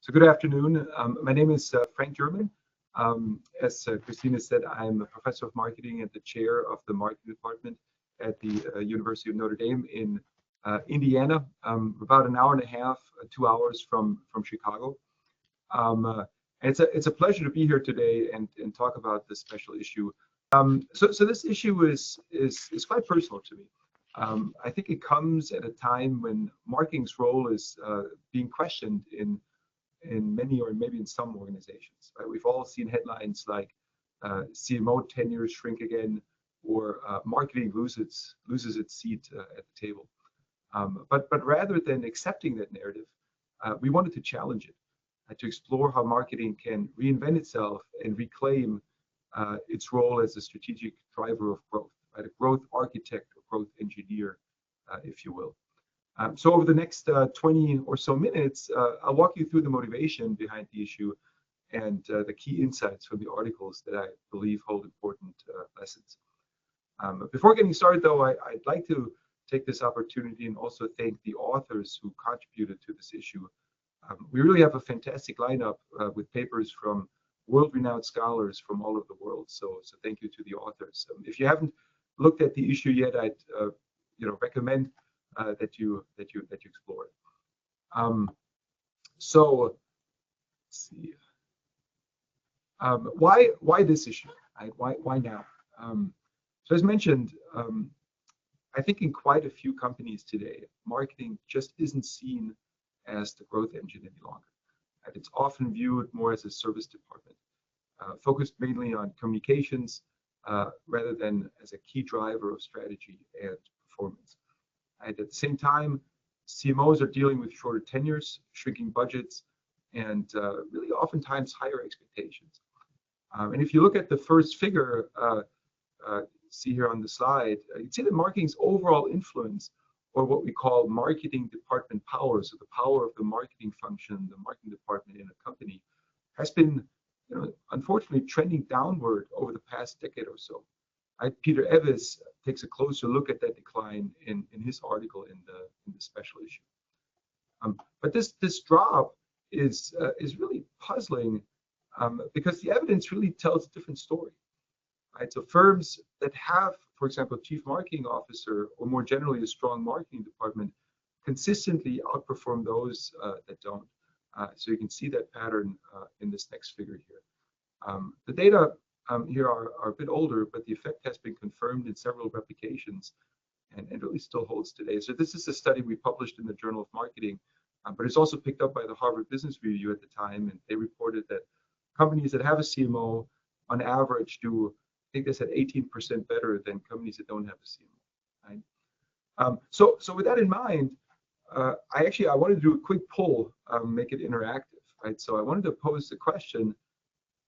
So good afternoon. My name is Frank Germann. As Christina said, I'm a professor of marketing and the chair of the marketing department at the University of Notre Dame in Indiana, about an hour and a half, 2 hours from Chicago. And it's a pleasure to be here today and talk about this special issue. So this issue is quite personal to me. I think it comes at a time when marketing's role is being questioned in many, or maybe in some organizations. Right? We've all seen headlines like CMO tenures shrink again, or marketing loses its seat at the table. But rather than accepting that narrative, we wanted to challenge it, to explore how marketing can reinvent itself and reclaim its role as a strategic driver of growth, right? A growth architect or growth engineer, if you will. So over the next 20 or so minutes, I'll walk you through the motivation behind the issue and the key insights from the articles that I believe hold important lessons. Before getting started, though, I'd like to take this opportunity and also thank the authors who contributed to this issue. We really have a fantastic lineup with papers from world-renowned scholars from all over the world. So thank you to the authors. If you haven't looked at the issue yet, I'd recommend that you explore it. So let's see. Why this issue? Right? Why now? So as mentioned, I think in quite a few companies today, marketing just isn't seen as the growth engine any longer. And it's often viewed more as a service department, focused mainly on communications rather than as a key driver of strategy and performance. And at the same time, CMOs are dealing with shorter tenures, shrinking budgets, and really oftentimes higher expectations. And if you look at the first figure, see here on the slide, you can see that marketing's overall influence, or what we call marketing department power, so the power of the marketing function, the marketing department in a company, has been, unfortunately, trending downward over the past decade or so. Peter Eves takes a closer look at that decline in his article in the special issue. But this drop is really puzzling because the evidence really tells a different story. Right? So firms that have, for example, a chief marketing officer, or more generally a strong marketing department, consistently outperform those that don't. So you can see that pattern in this next figure here. The data here are a bit older, but the effect has been confirmed in several replications and really still holds today. So this is a study we published in the Journal of Marketing, but it's also picked up by the Harvard Business Review at the time, and they reported that companies that have a CMO on average do, I think they said, 18% better than companies that don't have a CMO. Right? So with that in mind, I wanted to do a quick poll, make it interactive. Right? So I wanted to pose the question: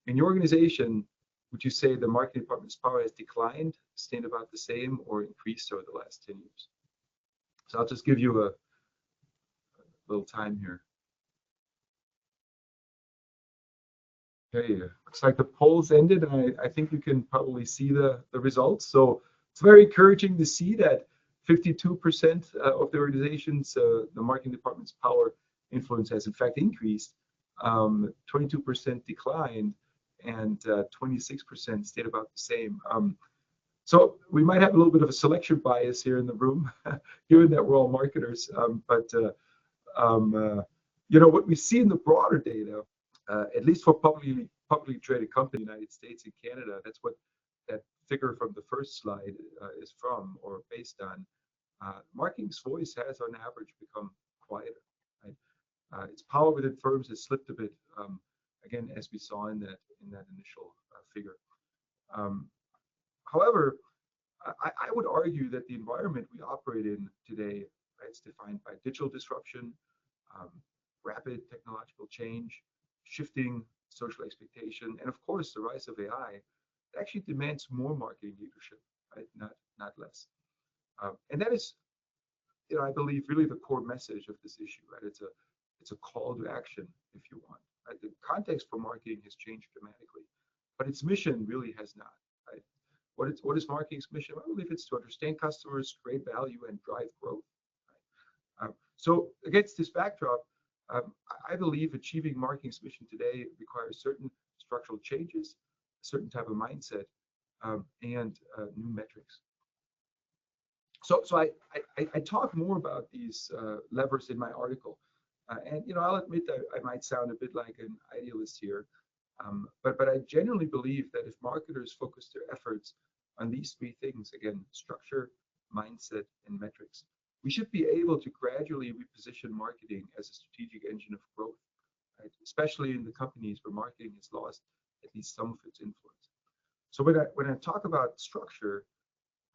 in your organization, would you say the marketing department's power has declined, stayed about the same, or increased over the last 10 years? So I'll just give you a little time here. Okay, looks like the polls ended, and I think you can probably see the results. So it's very encouraging to see that 52% of the organizations, the marketing department's power influence has in fact increased, 22% declined, and 26% stayed about the same. So we might have a little bit of a selection bias here in the room, given that we're all marketers. But what we see in the broader data, at least for publicly traded companies in the United States and Canada, that's what that figure from the first slide is from, or based on. Marketing's voice has, on average, become quieter. Right? Its power within firms has slipped a bit. Again, as we saw in that initial figure. However, I would argue that the environment we operate in today, right, is defined by digital disruption, rapid technological change, shifting social expectation, and of course the rise of AI. It actually demands more marketing leadership, right? Not less. And that is, I believe, really the core message of this issue. Right? It's a call to action, if you want. Right? The context for marketing has changed dramatically, but its mission really has not. Right? What is marketing's mission? I believe it's to understand customers, create value, and drive growth. Right? So against this backdrop, I believe achieving marketing's mission today requires certain structural changes, a certain type of mindset, and new metrics. So I talk more about these levers in my article, and I'll admit that I might sound a bit like an idealist here, but I genuinely believe that if marketers focus their efforts on these three things, again, structure, mindset, and metrics, we should be able to gradually reposition marketing as a strategic engine of growth, right? Especially in the companies where marketing has lost at least some of its influence. So when I talk about structure,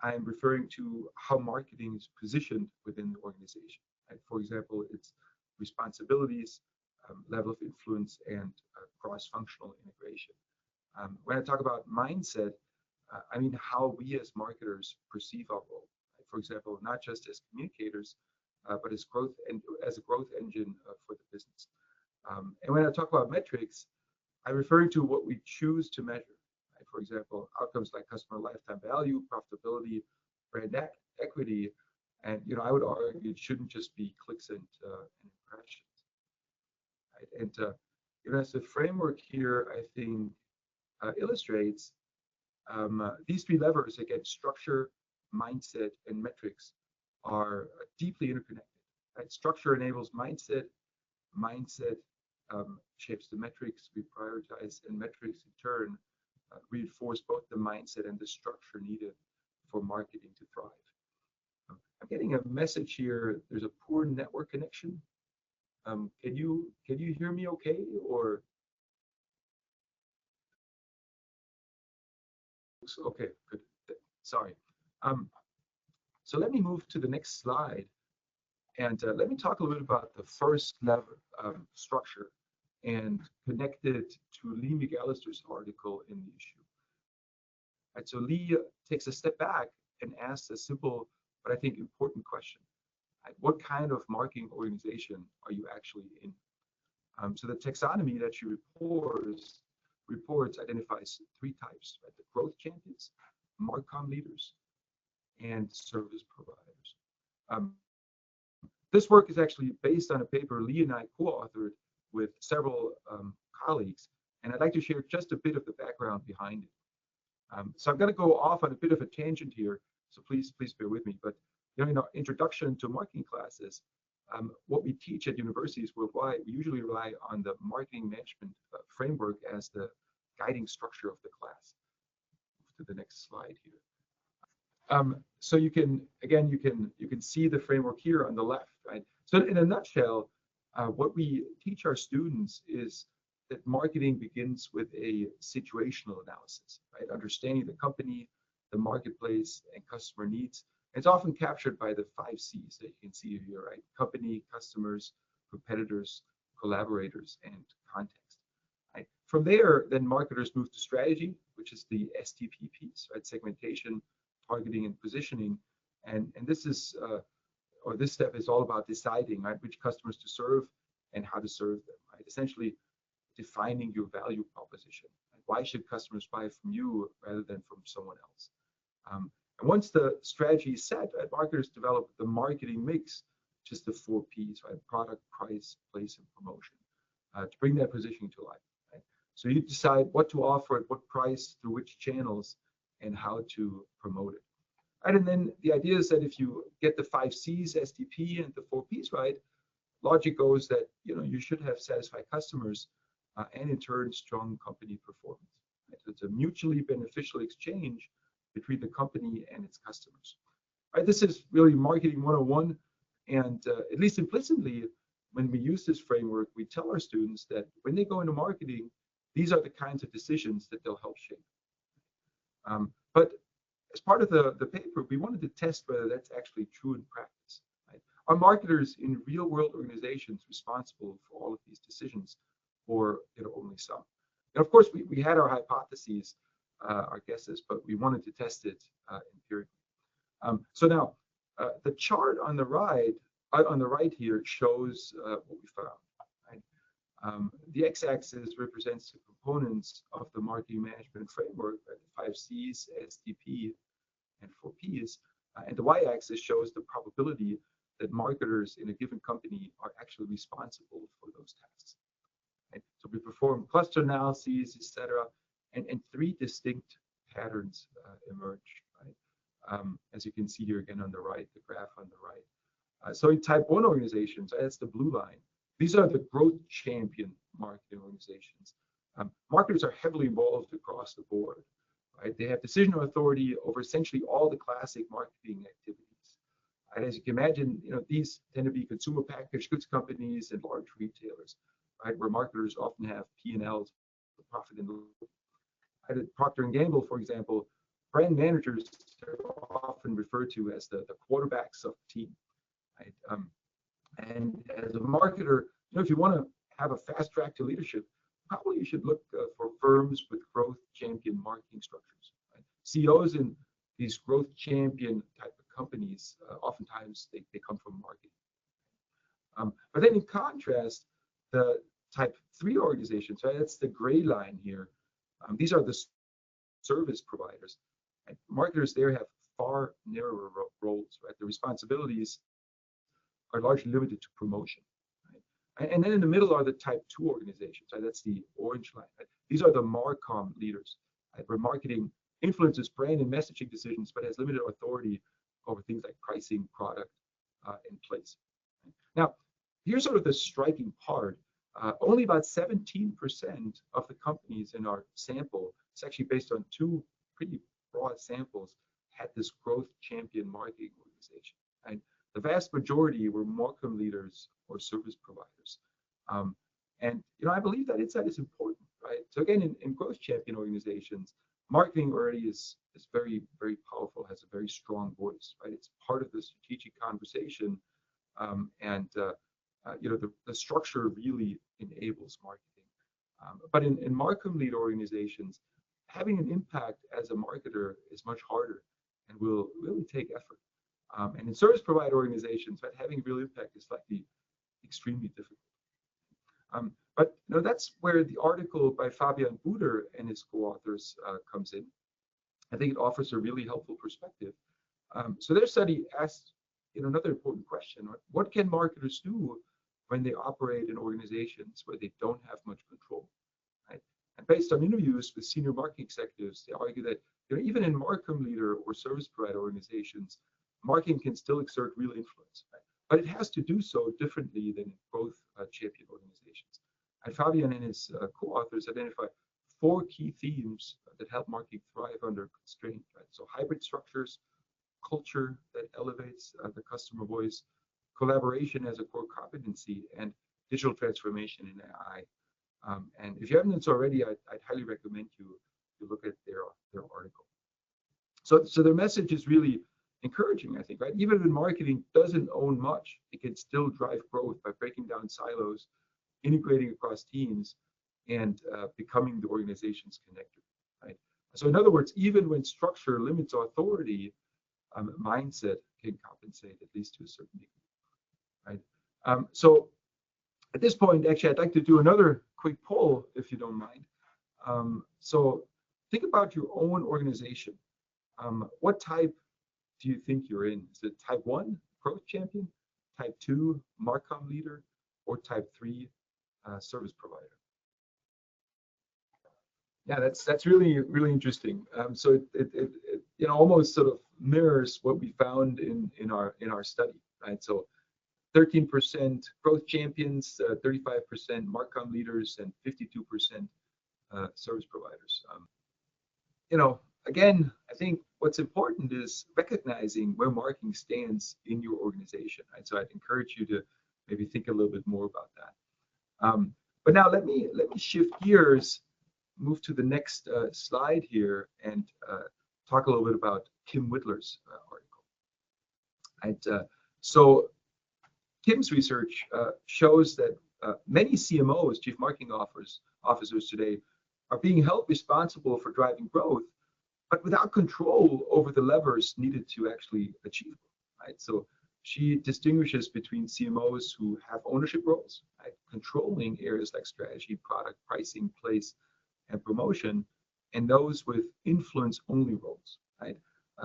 I'm referring to how marketing is positioned within the organization. Right? For example, its responsibilities, level of influence, and cross-functional integration. When I talk about mindset, I mean how we as marketers perceive our role. Right? For example, not just as communicators, but as a growth engine for the business. And when I talk about metrics, I'm referring to what we choose to measure. Right? For example, outcomes like customer lifetime value, profitability, brand equity, and I would argue it shouldn't just be clicks and impressions. Right? And as the framework here, I think illustrates, these three levers, again, structure, mindset, and metrics, are deeply interconnected. Right? Structure enables mindset, mindset shapes the metrics we prioritize, and metrics in turn reinforce both the mindset and the structure needed for marketing to thrive. I'm getting a message here. There's a poor network connection. Can you hear me okay? Or okay, good. Sorry. So let me move to the next slide, and let me talk a little bit about the first level, structure, and connect it to Lee McAllister's article in the issue. Right, so Lee takes a step back and asks a simple but I think important question. Right? What kind of marketing organization are you actually in? So the taxonomy that she reports identifies three types: right? The growth champions, marcom leaders, and service providers. This work is actually based on a paper Lee and I co-authored with several colleagues, and I'd like to share just a bit of the background behind it. So I'm going to go off on a bit of a tangent here, so please bear with me. But in our introduction to marketing classes, what we teach at universities worldwide, we usually rely on the marketing management framework as the guiding structure of the class. Move to the next slide here. So you can see the framework here on the left, right? So in a nutshell, what we teach our students is that marketing begins with a situational analysis, right? Understanding the company, the marketplace, and customer needs. It's often captured by the 5 C's that you can see here, right? Company, customers, competitors, collaborators, and context. Right? From there, then marketers move to strategy, which is the STP piece, right? Segmentation, targeting, and positioning. And this is, or this step is all about deciding, right, which customers to serve and how to serve them, right? Essentially defining your value proposition. Right? Why should customers buy from you rather than from someone else? And once the strategy is set, right, marketers develop the marketing mix, which is the 4 Ps, right? Product, price, place, and promotion, to bring that positioning to life. Right? So you decide what to offer at what price, through which channels, and how to promote it. Right? And then the idea is that if you get the 5 Cs, STP, and the 4 Ps right, logic goes that you should have satisfied customers and in turn strong company performance. Right? So it's a mutually beneficial exchange between the company and its customers. Right? This is really marketing 101, and at least implicitly, when we use this framework, we tell our students that when they go into marketing, these are the kinds of decisions that they'll help shape. But as part of the paper, we wanted to test whether that's actually true in practice. Right? Are marketers in real-world organizations responsible for all of these decisions, or only some? And of course, we had our hypotheses, our guesses, but we wanted to test it empirically. So now, the chart on the right here shows what we found. Right? The x-axis represents the components of the marketing management framework, right? The 5 Cs, STP, and 4 Ps, and the y-axis shows the probability that marketers in a given company are actually responsible for So we perform cluster analyses, etc., and three distinct patterns emerge, right? As you can see here again on the right, the graph on the right. So in type 1 organizations, that's the blue line. These are the growth champion marketing organizations. Marketers are heavily involved across the board, right? They have decision authority over essentially all the classic marketing activities. And as you can imagine, these tend to be consumer packaged goods companies and large retailers, right, where marketers often have P&Ls, profit and loss. At Procter & Gamble, for example, brand managers are often referred to as the quarterbacks of the team, right? And as a marketer, if you want to have a fast track to leadership, probably you should look for firms with growth champion marketing structures. Right? CEOs in these growth champion type of companies, oftentimes they come from marketing. But then in contrast, the type 3 organizations, right, that's the gray line here. These are the service providers. Right? Marketers there have far narrower roles, right? The responsibilities are largely limited to promotion. Right? And then in the middle are the type 2 organizations, right? That's the orange line. Right? These are the Marcom leaders, right? Where marketing influences brand and messaging decisions, but has limited authority over things like pricing, product, and place. Now, here's sort of the striking part. Only about 17% of the companies in our sample, it's actually based on 2 pretty broad samples, had this growth champion marketing organization. Right? The vast majority were Marcom leaders or service providers. And I believe that insight is important, right? So again, in growth champion organizations, marketing already is very, very powerful, has a very strong voice, right? It's part of the strategic conversation, and the structure really enables marketing. But in Marcom lead organizations, having an impact as a marketer is much harder and will really take effort. And in service provider organizations, but having real impact is likely extremely difficult. But that's where the article by Fabian Buder and his co-authors comes in. I think it offers a really helpful perspective. So their study asked another important question: what can marketers do when they operate in organizations where they don't have much control? Right? And based on interviews with senior marketing executives, they argue that even in Marcom leader or service provider organizations, marketing can still exert real influence, right? But it has to do so differently than in growth champion organizations. And Fabian and his co-authors identify 4 key themes that help marketing thrive under constraint. Right? So hybrid structures, culture that elevates the customer voice, collaboration as a core competency, and digital transformation in AI. And if you haven't done so already, I'd highly recommend you look at their article. So their message is really encouraging, I think, right? Even when marketing doesn't own much, it can still drive growth by breaking down silos, integrating across teams, and becoming the organization's connector, right? So in other words, even when structure limits authority, mindset can compensate, at least to a certain degree, right? So at this point, actually, I'd like to do another quick poll, if you don't mind. So think about your own organization. What type do you think you're in? Is it type 1, growth champion, type 2, Marcom leader, or type 3, service provider? Yeah, that's really, really interesting. So it almost sort of mirrors what we found in our study, right? So 13% growth champions, 35% Marcom leaders, and 52% service providers. Again, I think what's important is recognizing where marketing stands in your organization, right? So I'd encourage you to maybe think a little bit more about that. But now let me shift gears, move to the next slide here, and talk a little bit about Kim Whittler's article. Right? So Kim's research shows that many CMOs, chief marketing officers today, are being held responsible for driving growth, but without control over the levers needed to actually achieve it, right? So she distinguishes between CMOs who have ownership roles, right, controlling areas like strategy, product, pricing, place, and promotion, and those with influence-only roles, right,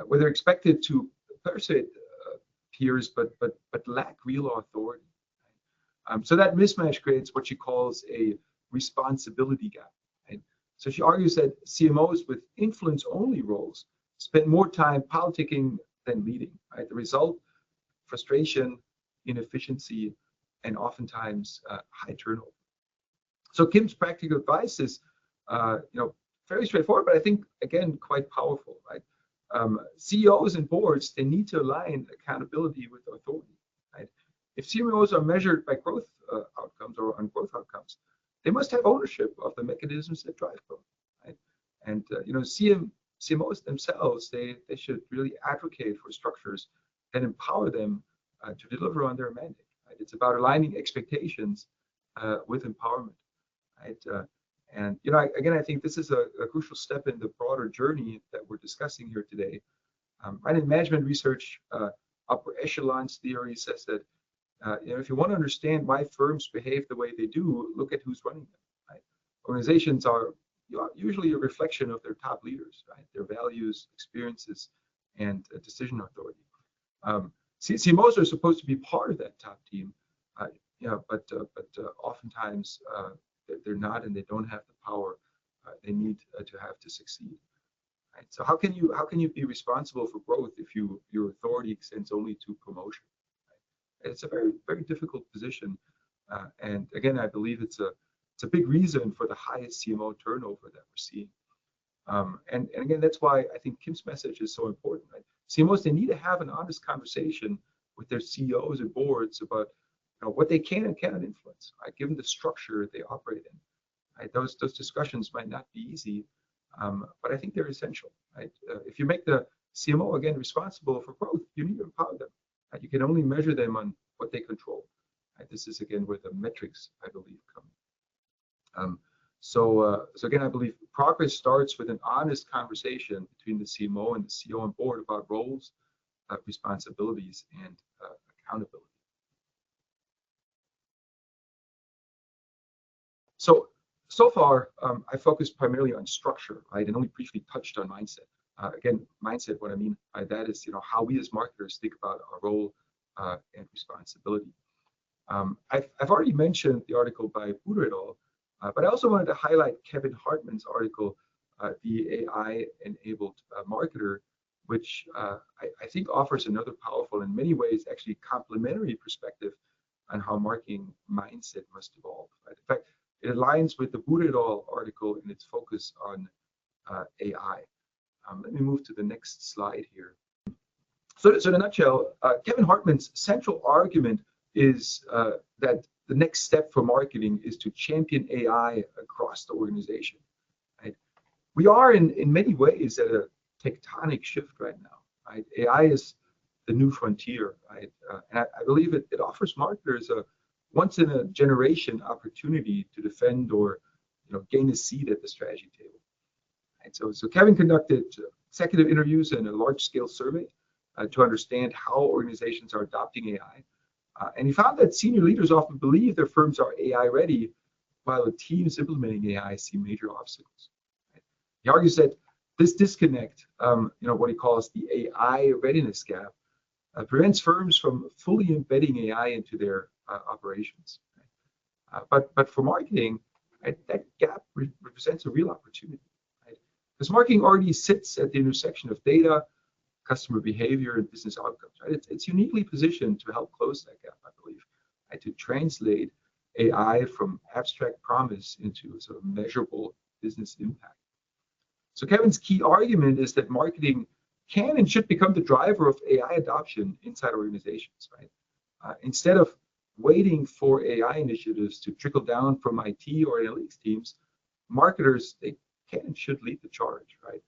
where they're expected to persuade peers, but lack real authority. Right? So that mismatch creates what she calls a responsibility gap. Right? So she argues that CMOs with influence-only roles spend more time politicking than leading. Right? The result: frustration, inefficiency, and oftentimes high turnover. So Kim's practical advice is, fairly straightforward, but I think again quite powerful. Right? CEOs and boards, they need to align accountability with authority. Right? If CMOs are measured by growth outcomes or on growth outcomes, they must have ownership of the mechanisms that drive growth. Right? And CMOs themselves, they should really advocate for structures that empower them to deliver on their mandate. Right? It's about aligning expectations with empowerment. Right? Again, I think this is a crucial step in the broader journey that we're discussing here today. Right? In management research, upper echelons theory says that if you want to understand why firms behave the way they do, look at who's running them. Right? Organizations are usually a reflection of their top leaders, right? Their values, experiences, and decision authority. CMOs are supposed to be part of that top team, but oftentimes they're not, and they don't have the power they need to have to succeed. Right? So how can you be responsible for growth if your authority extends only to promotion? Right? It's a very, very difficult position, and again, I believe it's a big reason for the highest CMO turnover that we're seeing. And again, that's why I think Kim's message is so important. Right? CMOs, they need to have an honest conversation with their CEOs and boards about what they can and cannot influence, right? Given the structure they operate in. Right? Those discussions might not be easy, but I think they're essential. Right? If you make the CMO again responsible for growth, you need to empower them. Right? You can only measure them on what they control. Right? This is again where the metrics, I believe, come. So again, I believe progress starts with an honest conversation between the CMO and the CEO and board about roles, responsibilities, and accountability. So far, I focused primarily on structure, right, and only briefly touched on mindset. Again, mindset, what I mean by that is, how we as marketers think about our role and responsibility. I've already mentioned the article by Buder et al., but I also wanted to highlight Kevin Hartman's article, The AI-Enabled Marketer, which I think offers another powerful, in many ways, actually complementary perspective on how marketing mindset must evolve. Right? In fact, it aligns with the Buder et al. Article in its focus on AI. Let me move to the next slide here. So in a nutshell, Kevin Hartman's central argument is that the next step for marketing is to champion AI across the organization. Right? We are in many ways at a tectonic shift right now. Right? AI is the new frontier, right? And I believe it offers marketers a once-in-a-generation opportunity to defend or gain a seat at the strategy table. Right? So Kevin conducted executive interviews and a large-scale survey to understand how organizations are adopting AI. And he found that senior leaders often believe their firms are AI ready, while the teams implementing AI see major obstacles. Right? He argues that this disconnect, what he calls the AI readiness gap, prevents firms from fully embedding AI into their operations. Right? But for marketing, right, that gap represents a real opportunity. Right? Because marketing already sits at the intersection of data, customer behavior, and business outcomes. Right? It's uniquely positioned to help close that gap, I believe, right? To translate AI from abstract promise into sort of measurable business impact. So Kevin's key argument is that marketing can and should become the driver of AI adoption inside organizations. Right? Instead of waiting for AI initiatives to trickle down from IT or analytics teams, marketers, they can and should lead the charge, right?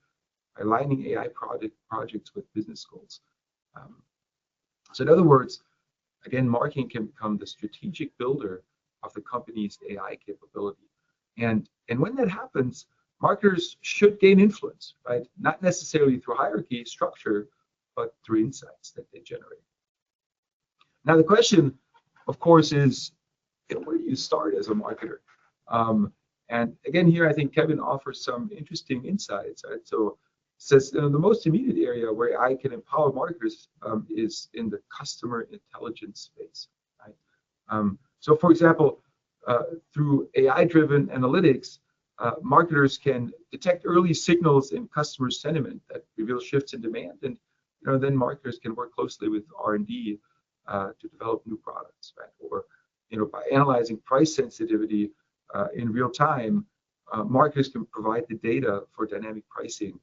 Aligning AI projects with business goals. So in other words, again, marketing can become the strategic builder of the company's AI capability. And when that happens, marketers should gain influence, right? Not necessarily through hierarchy structure, but through insights that they generate. Now, the question, of course, is, where do you start as a marketer? And again, here, I think Kevin offers some interesting insights. Right? So says the most immediate area where I can empower marketers is in the customer intelligence space. Right? So, for example, through AI-driven analytics, marketers can detect early signals in customer sentiment that reveal shifts in demand, and then marketers can work closely with R&D to develop new products, right? Or by analyzing price sensitivity in real time, marketers can provide the data for dynamic pricing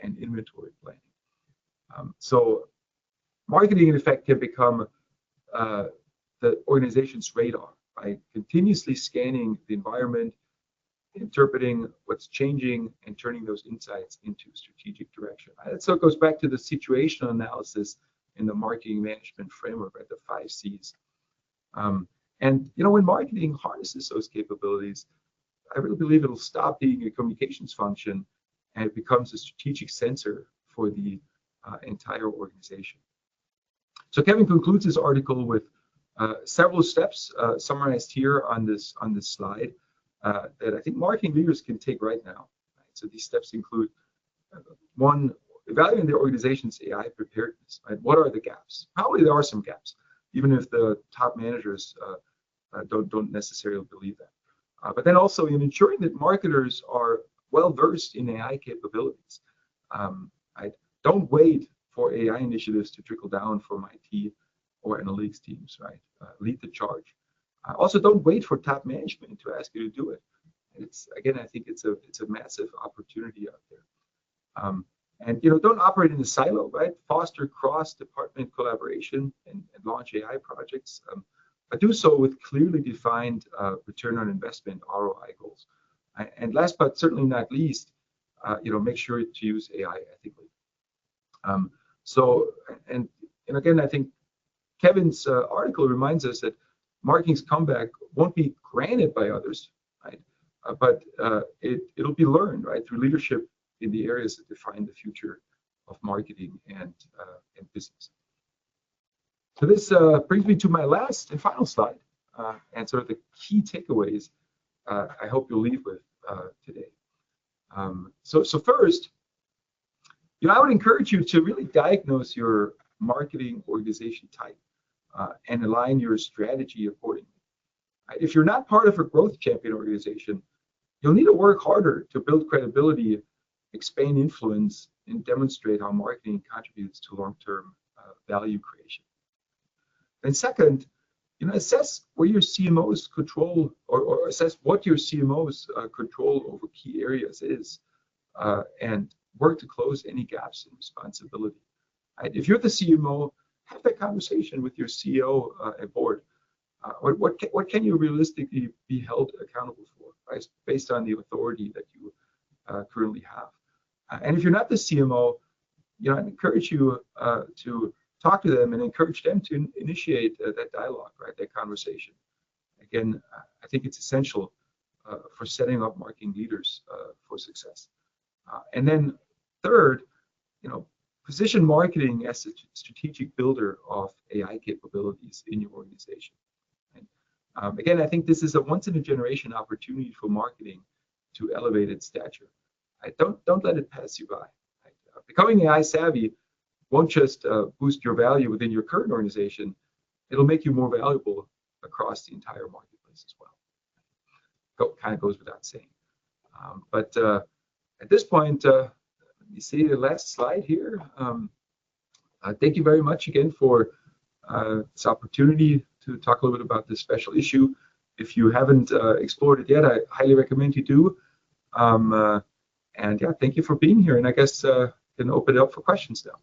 and inventory planning. So marketing, in effect, can become the organization's radar, right? Continuously scanning the environment, interpreting what's changing, and turning those insights into strategic direction. Right? So it goes back to the situational analysis in the marketing management framework, right? The 5 C's. And when marketing harnesses those capabilities, I really believe it'll stop being a communications function and it becomes a strategic sensor for the entire organization. So Kevin concludes his article with several steps summarized here on this slide that I think marketing leaders can take right now. Right? So these steps include 1, evaluating the organization's AI preparedness. Right? What are the gaps? Probably there are some gaps, even if the top managers don't necessarily believe that. But then also in ensuring that marketers are well versed in AI capabilities. Right? Don't wait for AI initiatives to trickle down from IT or analytics teams. Right? Lead the charge. Also, don't wait for top management to ask you to do it. It's again, I think it's a massive opportunity out there. And don't operate in a silo. Right? Foster cross-department collaboration and launch AI projects. But do so with clearly defined return on investment (ROI) goals. And last but certainly not least, make sure to use AI ethically. So again, I think Kevin's article reminds us that marketing's comeback won't be granted by others, right? But it'll be learned, right, through leadership in the areas that define the future of marketing and business. So this brings me to my last and final slide, and sort of the key takeaways I hope you'll leave with today. So first, I would encourage you to really diagnose your marketing organization type and align your strategy accordingly. Right? If you're not part of a growth champion organization, you'll need to work harder to build credibility, expand influence, and demonstrate how marketing contributes to long-term value creation. And second, assess where your CMO's control or assess what your CMO's control over key areas is, and work to close any gaps in responsibility. Right? If you're the CMO, have that conversation with your CEO and board. What can you realistically be held accountable for, right? Based on the authority that you currently have. And if you're not the CMO, I encourage you to talk to them and encourage them to initiate that dialogue, right? That conversation. Again, I think it's essential for setting up marketing leaders for success. And then third, position marketing as a strategic builder of AI capabilities in your organization. And, again, I think this is a once-in-a-generation opportunity for marketing to elevate its stature. Right? Don't let it pass you by. Right? Becoming AI savvy won't just boost your value within your current organization, it'll make you more valuable across the entire marketplace as well. Kind of goes without saying. But at this point, you see the last slide here. Thank you very much again for this opportunity to talk a little bit about this special issue. If you haven't explored it yet, I highly recommend you do. And yeah, thank you for being here. And I guess can open it up for questions now.